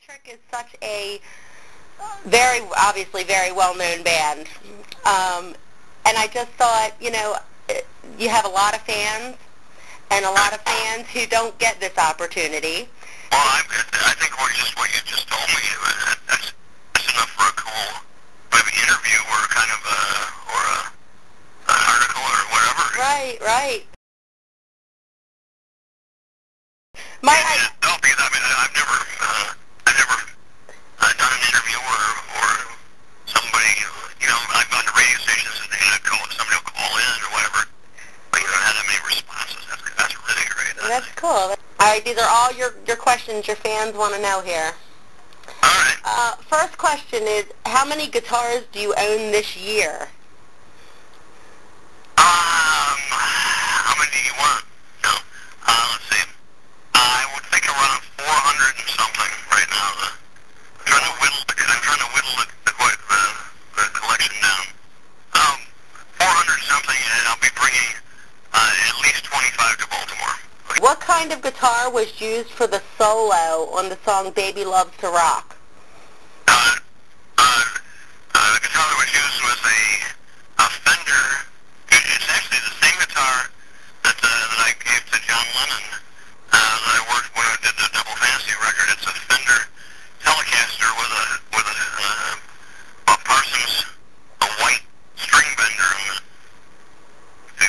Trick is such a obviously very well-known band. And I just thought, you have a lot of fans and a lot of fans who don't get this opportunity. Well, I think what you just told me, that's enough for a cool maybe interview or kind of an article or whatever. Right, right. No, because I've never done an interview or somebody, I've gone to radio stations and somebody will call in or whatever, but you don't have that many responses. That's really great. That's cool. All right, these are all your questions your fans want to know here. All right. First question is, how many guitars do you own this year? How many do you want? No. Let's see. I would think around 400 and something right now. I'm trying to whittle the collection down. 400 something, and I'll be bringing at least 25 to Baltimore. What kind of guitar was used for the solo on the song Baby Loves to Rock? The guitar that was used was a Fender. It's actually the same guitar that I gave to John Lennon that I worked when I did the Double Fantasy record. It's a Fender Telecaster with a Parsons, a white string bender on it.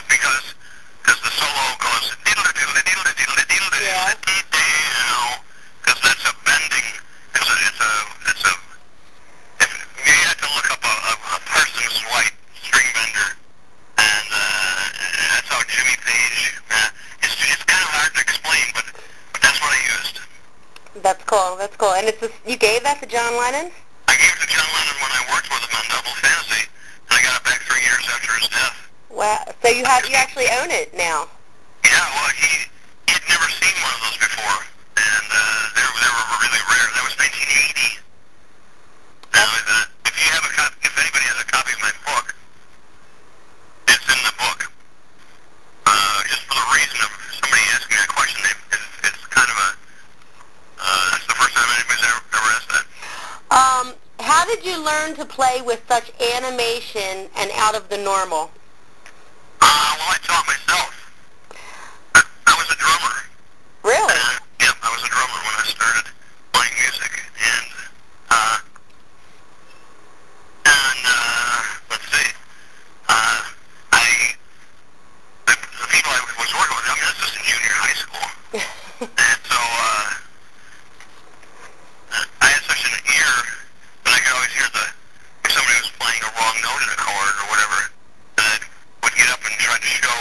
Because the solo goes Yeah. Because that's a bending. You have to look up a Parsons white string bender, and that's how Jimmy Page. It's kind of hard to explain, but that's what I used. That's cool. That's cool. And you gave that to John Lennon? I gave it to John Lennon when I worked with him on Double Fantasy, and I got it back 3 years after his death. Wow. So you actually own it now? Yeah. Well, he'd never seen one of those before, and they were really rare. That was 1980. Now, if anybody has a copy of my book, it's in the book. Just for the reason of somebody asking that question, it's kind of that's the first time anybody's ever asked that. How did you learn to play with such animation and out of the normal? Well, I taught myself. I was a drummer. Really? Yeah, I was a drummer when I started playing music, and let's see, the people I was working with, this was in junior high school, and so, I had such an ear that I could always hear if somebody was playing a wrong note in a chord or whatever, that I would get up and try to show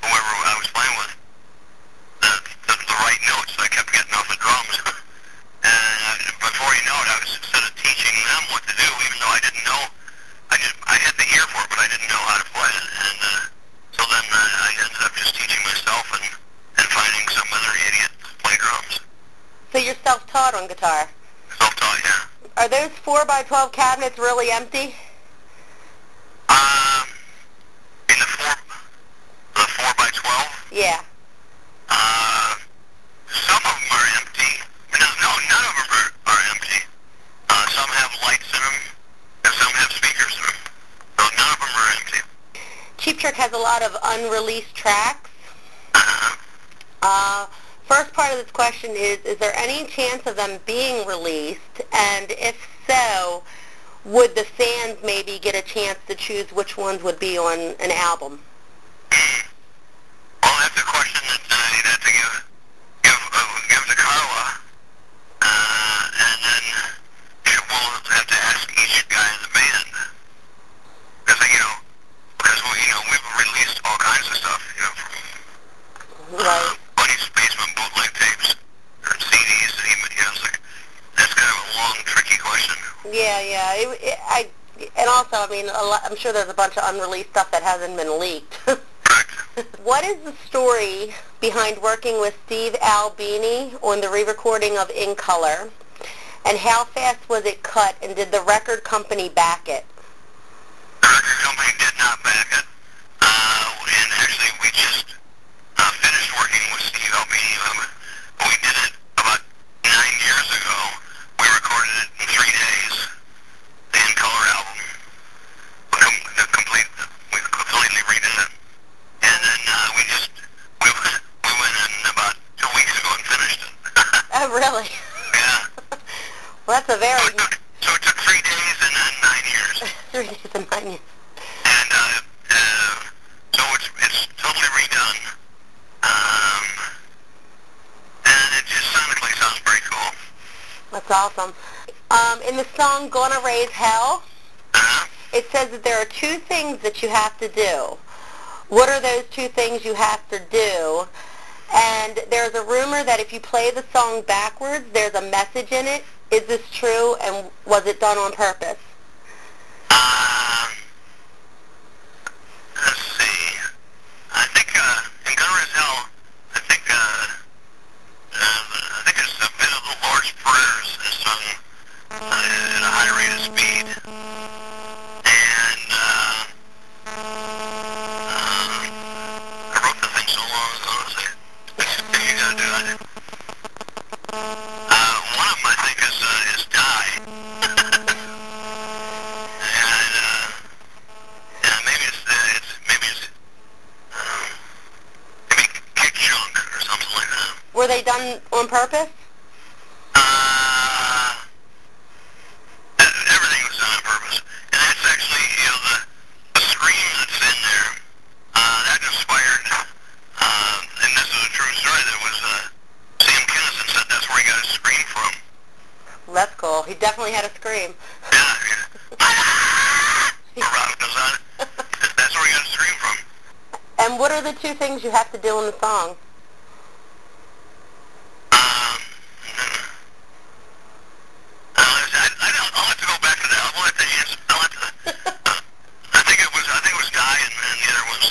whoever I was playing with the right notes. I kept getting off the drums. And before you know it, I was instead of teaching them what to do, even though I didn't know, I had the ear for it, but I didn't know how to play it. And so then I ended up just teaching myself and finding some other idiot to play drums. So you're self-taught on guitar? Self-taught, yeah. Are those 4x12 cabinets really empty? In the 4x12? Yeah. Some of them are empty. No, none of them are empty. Some have lights in them, and some have speakers in them. So none of them are empty. Cheap Trick has a lot of unreleased tracks. First part of this question is there any chance of them being released? And if so, would the fans maybe get a chance to choose which ones would be on an album? Well, that's a question that you'd have to give to Carla, and then we'll have to ask each guy in the band, because we've released all kinds of stuff, from Right. Buddy's Basement bootleg tapes or CDs. That's kind of a long, tricky question. Yeah, yeah. And also, I'm sure there's a bunch of unreleased stuff that hasn't been leaked. What is the story behind working with Steve Albini on the re-recording of In Color? And how fast was it cut, and did the record company back it? The record company did not back it. And actually, we just finished working with Steve Albini. We did a very... So it took 3 days and 9 years. 3 days and 9 years. And so it's totally redone. And it just sonically sounds pretty cool. That's awesome. In the song Gonna Raise Hell, it says that there are 2 things that you have to do. What are those 2 things you have to do? And there's a rumor that if you play the song backwards, there's a message in it. Is this true, and was it done on purpose? Let's see. I think in Gonna Raise Hell, I think it's a bit of the Lord's Prayers is sung at a high rate of speed. And I wrote the thing so long ago. You gotta do it. One of them I think is Die. And maybe Kick Junk or something like that. Were they done on purpose? Everything was done on purpose. And that's actually, the scream that's in there, that inspired, and this is a true story, that was, Sam Kinison said that's where he got his scream from. That's cool. He definitely had a scream. Yeah. Where Robin goes on. That's where he got his scream from. And what are the 2 things you have to do in the song? I'll have to go back to that. I'll have to answer. I think it was Die, and the other was,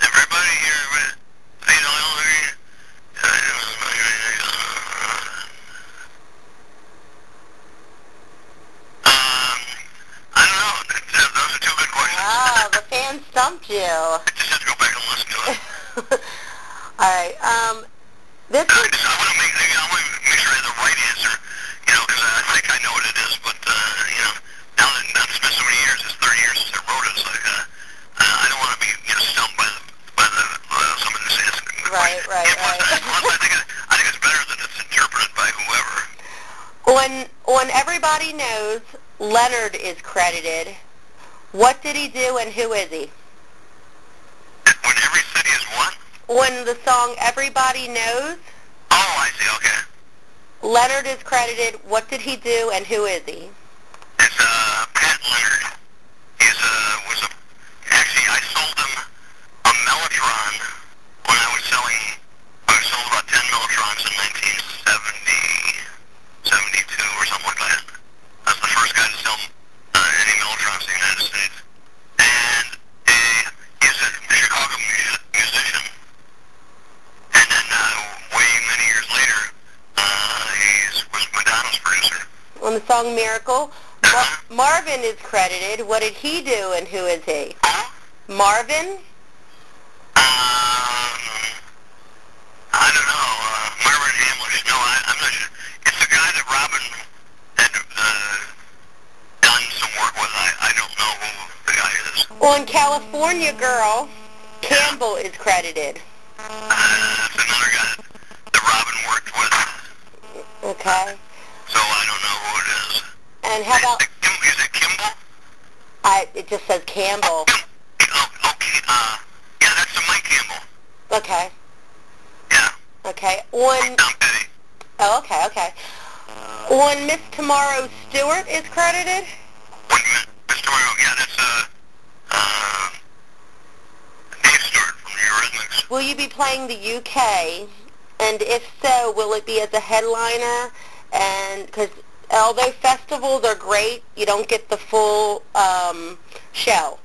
everybody here, I don't know. Those are 2 good questions. Wow, the fan stumped you. I just have to go back and listen to it. All right. This is... I want to make sure I have the right answer, because I think I know what it is, but, now that it's been so many years, it's 30 years since I wrote it, it's like, I don't want to be, stumped by somebody who says it's Right. Plus, I think it's better that it's interpreted by whoever. When Everybody Knows, Leonard is credited. What did he do, and who is he? When every city is what? When the song Everybody Knows, Oh, I see, okay. Leonard is credited. What did he do, and who is he? It's, Pat Leonard. Actually, I sold him a Mellotron when I sold about 10 Mellotrons in 1972 or something like that. I was the first guy to sell any Mellotrons in the United States. And he's a Chicago musician. And then, way many years later, he was Madonna's producer. On the song Miracle, Marvin is credited. What did he do, and who is he? Marvin? I don't know. Marvin Hamlish. No, I'm not sure. It's the guy that Robin had done some work with. I don't know who the guy is. On California Girl, Campbell is credited. That's another guy that Robin worked with. Okay. So I don't know who it is. And how about... Is it Kimball? It just says Campbell. Okay. Yeah, that's Mike Campbell. Okay. Yeah. Okay. On... Tom Petty. Oh, okay. On Miss Tomorrow, Stewart is credited? Miss Tomorrow, yeah, that's Dave Stewart from the Eurythmics. Will you be playing the UK? And if so, will it be as a headliner? And because although festivals are great, you don't get the full show.